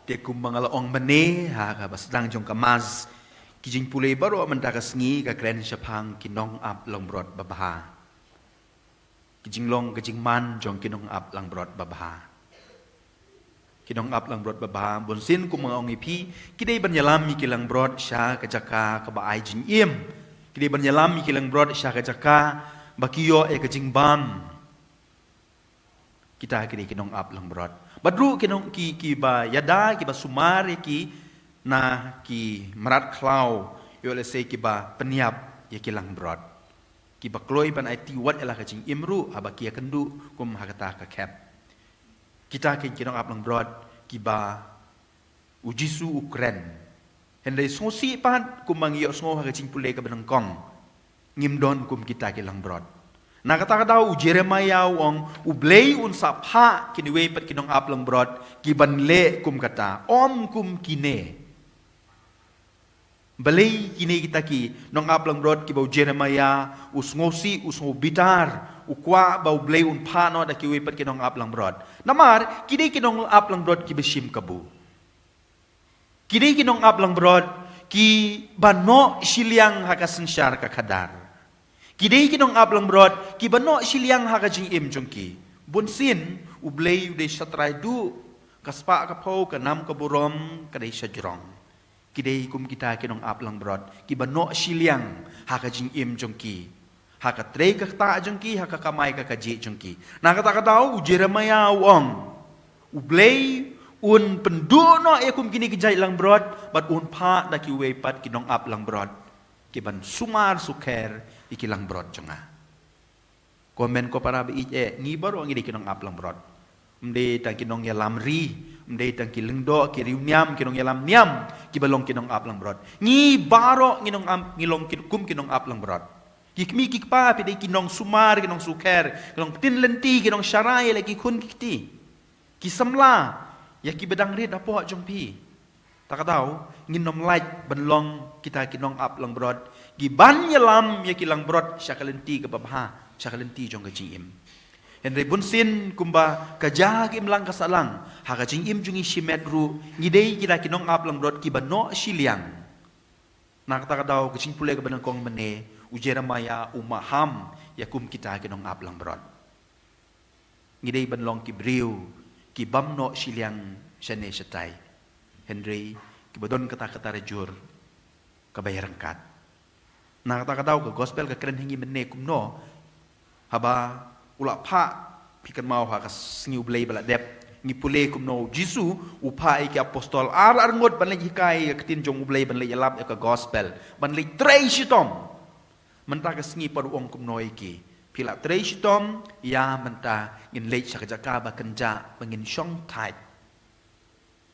Dia kumbang ala ong mene ha ka basdang jong kamaz kijing pulay baro mendakas ngi ka kren syapang kinong ap long brod babaha. Kijing long kijing man jong kinong ap lang brod babaha. Kinong ap lang brod babaha bonsin kum mga ong ipi kidai banyalami kilang brod sya kajaka kabaay jing im. Kidai banyalami kilang brod sya kajaka bakiyo kijing bam. Kita kini kinong up lang brod. Badru kinong ki ba yada ki ba sumar ki na ki marat klau yo le se ki ba peniap ya kilang brod. Ki ba kloi pan ai tiwat ela kajing imru aba ki kendu kum hakata ka kep. Kita kinong up lang brod ki ba ujisu ukren. Hendai sosi pan kum mangiyo sngo kajing pule ka benang kong. Ngimdon kum kita kilang brod. Nah kata-kata Jeremiah wong ublei un sapha kini wepet kinong aplang brod kiban le kum kata om kum kine balei kini kita ki nong aplang brod ki bau Jeremiah usngosi usngobitar ukwa bau blei un pano da ki wepet kinong aplang brod namar kini kinong aplang brod ki besim kabu kini kinong aplang brod ki bano siliang hakasen syar kakadar. Kidai kinong aplang brod, kibano siliang hakajing im jongki. Bunsin, ublay uday satray du, kaspa kapau, kanam kaburom, kaday sajrong. Kidai kum kita kinong aplang brod, kibano siliang hakajing im jongki. Hakatray kakta jongki, hakakamay kakaji jongki. Nakata-kataw, Jeremiah wong, ublay un penduno kum kini kijay lang brod, bat un pa na kiwepat kinong aplang brod. Kiban sumar suker, ikilang brod jonga. Komen ko para bi ngi baro ngi di kinong aplang brod. Mde tang kinong yalam ri, mde tang kilengdo kiriunyam kinong yalam niam, kibalong kinong aplang brod. Ngi baro ngilong kum kinong aplang brod. Kikmi kikpa pide kinong sumar kinong suker, kinong tin lenti kinong syarai lagi kun kiti. Kisamla ya ki bedang ri dapo jompi. Tak tahu nginom light benlong kita kinong aplang brod. Giban yalam ya kilang brod syakalenti ke babha syakalenti jong kajing im. Henry bunsin kumba kajah im lang kasalang ha kajing im jungi simedru ngidei kita kinong aplang brod kibano siliang. Nak tak tahu kajing pule ke benang kong mene Jeremiah umaham ya kum kita kinong aplang brod. Ngidei benlong kibriu kibamno siliang syane syatay. Henry kibadon kata-kata rejur kabayaran kat. Nah kata-kata ke gospel ke keren hingi mene kumno haba ulak pa pikan mau ha kas ngi ublei bala dep ngi pule kumno Jisu upa iki apostol ar ngot ban lagi kai ketin jong ublei ban lagi lap ke gospel ban lagi trei shitom menta kas ngi paruong kumno iki pila trei shitom ya menta ngin lei sakajaka ba kenja bangin syong type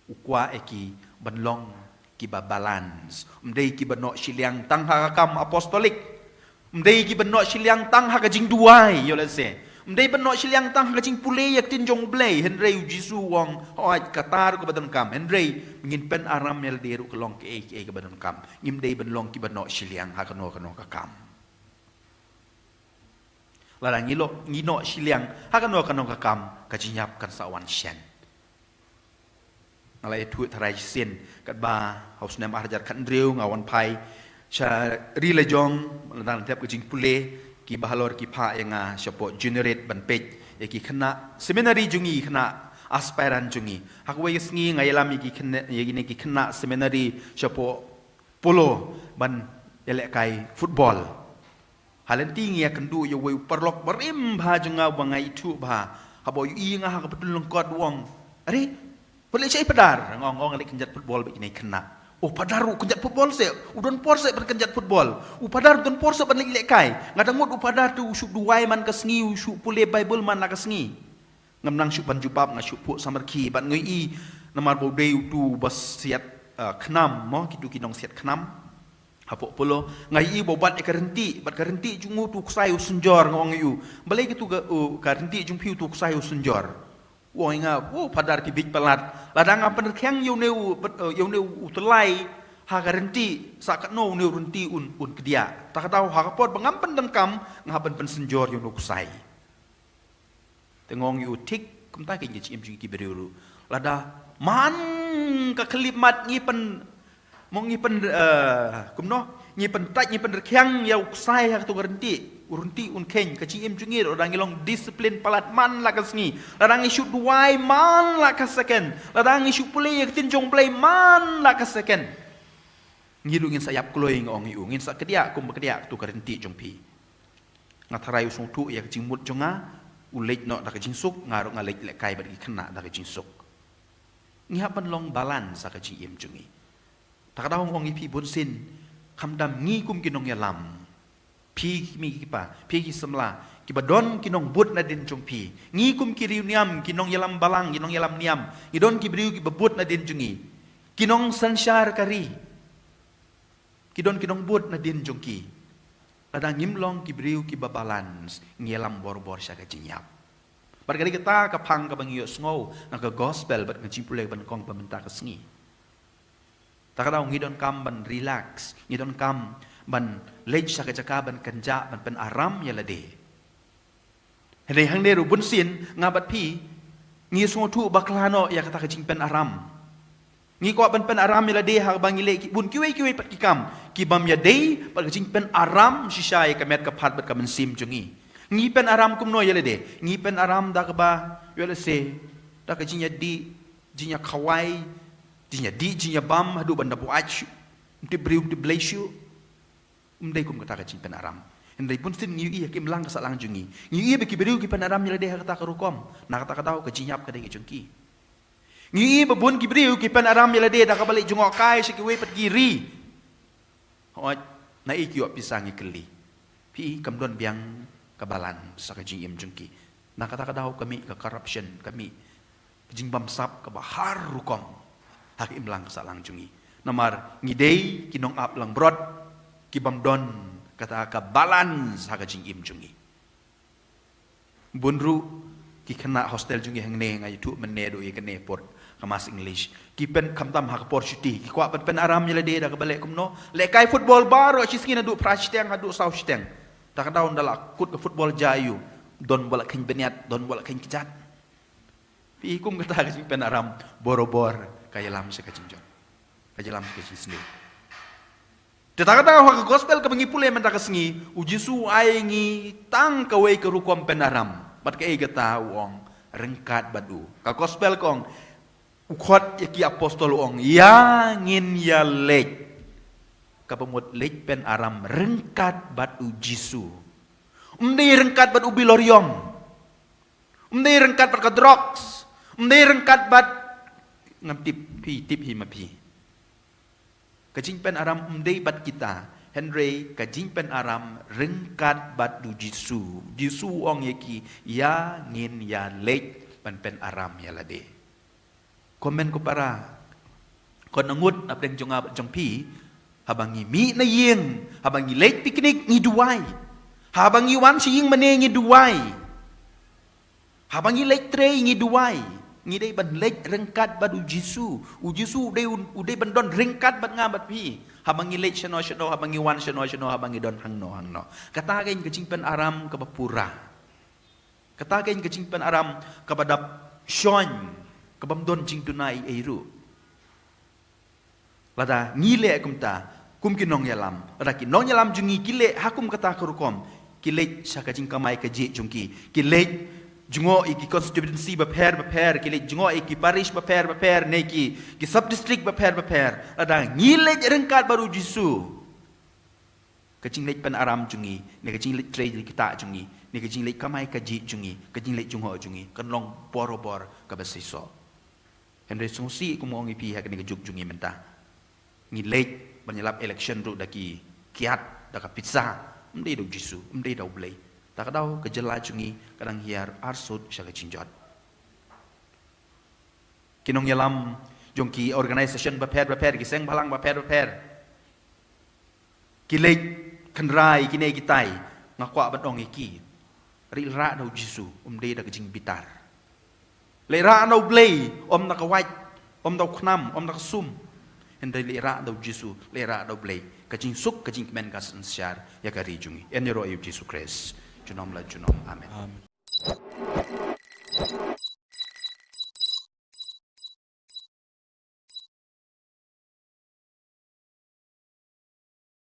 ukwa eki banlong kiba balance mdei ki bano siliang tang hakam apostolik mdei ki bano siliang tang hakajing duai yo lese mdei bano siliang tang hakajing pule yak tin jong blei henrei Jisu wong hoat katar ko badan kam henrei ngin pen aram mel deru kelong ke ke badan kam ngimdei banlong ki bano siliang hakano kano kakam larang ngino siliang hakano kano kakam kajinyap kan sawan shen ngalai tu tarai sin kat ba haus nam arjar kan driu ngawan pai sha rile jong lan tep kajing pule ki bahalor ki pha yang syapo generate ban page ki khana seminary jungi khana aspiran jungi hakwe sngi ngailam ki khana yegini ki khana seminary syapo polo ban elek kai football halenti ngi akandu yo we perlok berim bha junga bangai tu bha habo yi nga ha betul lengkot wong are boleh saya padar ngong lek kenjat football begini kena oh padaru kenjat football se udon por se berkenjat football padar udon por se ban lek kai ngadangut padar tu usuk duai man kasngi usuk pule bible man la kasngi ngamnang syuk ban jubab na syuk pu samarki ban ngei namar bodei tu bas siat khnam mo kitu kinong siat khnam hapo polo ngai bobat ekarenti bat karenti jungu tu ksai usunjor ngong yu balai kitu karenti jungpiu tu ksai usunjor wong inga padar ki big pelat ladang apa keng yo neu utelai ha garanti sakat no neu runti un kedia tak tahu ha kapot bangampen dan kam ngapan pensenjor yo nuksai tengong yu tik kum ta ke ngi chim jungi ki beriuru lada man ka kalimat ngi pen mong ngi pen kum no ngi pen tak ngi pen rekyang yau sai ha tu urunti un ken ka chim jungi orang ilong disiplin palat man la ka sngi ladang isu duai man la ka second ladang isu play tin jong play man la ka second ngiru ngin sayap kloing ong iu ngin sakedia kum bekedia tu karenti jong pi ngatarai usung tu ya jingmut jonga ulej no da ka jingsuk ngaru ngalej le kai bagi kena da ka jingsuk ngihapan long balance ka jim jungi takadau ong ipi bun sin kamdam ngi kum kinong yalam pi mi kipa pi ki semla ki badon kinong but na din jong pi ngi kum ki riuniam kinong yalam balang kinong yalam niam idon ki briu ki bebut na din jungi kinong sanshar kari kidon kinong but na din jong ki ladang ngimlong ki briu ki babalans ngialam bor-bor sya ka jinyap barkali kita kapang ka bangyo sngo na ka gospel bat ngajing pulay ban kong pamenta ka sngi takadaw ngidon kam ban relax ngidon kam ban lej sa kajaka ban kanja ban pen aram yalade henday hang deru bunsin ngabat pi ngi sngo tu baklano ya kata kajing pen aram ngi ko ban pen aram yalade ha bang ile bun kiwe pat kikam kibam ya dei pat kajing pen aram shishay kamet ka phat bat ka mensim jungi ngi pen aram kumno yalade ngi pen aram da ka ba yale se da kajing ya di jinya kawai jinya di jinya bam hadu ban da bu ach ti briu ti bleshu umdai kum kata kacing pen aram hendai pun sin ngi iya kim lang ka salang jungi ngi iya beki briu ki pen aram yalade ha kata ka rukom na kata ka kajing yap ka dei jungki ngi iya babun ki briu ki pen aram yalade da ka balik jungok kai sikiwe pat giri hot na ikyo pisang ikeli pi kamdon biang kabalan sa kajing im jungki na kata ka daw kami ka corruption kami kajing bamsap ka bahar rukom hak im lang ka salang jungi namar ngidei kinong ap lang brod kibam don kata ka balance ha kajing im jungi bunru ki kena hostel jungi hangne ngai tu menedo i kene port kamas english kipen kamtam ha ka por chuti ki kwa pen aram yele de da ka balik kumno le kai football baro chiskin adu prashteng adu sausteng tak daun dala kut ke football jayu don bola kin beniat don bola kin kijat pi kum kata kajing pen aram borobor kayalam sa kajing jon kayalam kajing sendiri tetapi hak gospel ka mangipule man ta kasngi ujisu ay ngi tang kaway ka rukom penaram bat ka igata wong rengkat badu ka gospel kong ukot yaki apostol ong yangin ya lek ka pemut lek pen aram rengkat badu jisu rengkat badu biloryong rengkat bat ka drugs rengkat bat ngam tip himapi kajing pen aram bat kita Henry kajing pen aram rengkat bat du jisu ong yaki ya ngin ya lek pen aram ya lade komen ko para kon nangut apeng jong pi habangi mi na yeng habangi lek piknik ngi duai habangi wan sing mane ngi duai habangi lek tre ngi duai ngi dei ban lek rengkat badu jisu ujisu dei ban don rengkat bat ngabat pi habangi lek shano habangi wan shano habangi don hangno kata kain kecing pen aram ka bapura kata kain kecing pen aram ka badap shon ka bamdon jing tunai eiru lada ngile kumta kum kinong yalam lada kinong yalam jungi kile hakum kata kurukom kile saka jing kamai ka je jungki kile jungo iki constituency baper kile jungo iki parish baper neki ki sub district baper ada ngile rengkat baru jisu kecing lek pen aram jungi ne kecing lek trade kita jungi ne kecing lek kamai kaji jungi kecing lek jungo jungi kenlong borobor ka basiso henry sungsi ku mo ngi pi ha ne juk jungi menta ngilek banyalap election ru daki kiat daka pizza mde do jisu mde do blay tak daw kejela jungi kadang hiar arsut syaga cinjot kinong yalam jongki organization baper giseng balang baper kilek kenrai kine gitai ngakwa batong iki rilra daw jisu umde da kejing bitar lera daw blay nakawaj daw knam nakasum henday lera daw jisu lera daw blay kejing suk kejing men kasan syar ya kari jungi en yero ayu jisu Christ Junom la junom. Amen.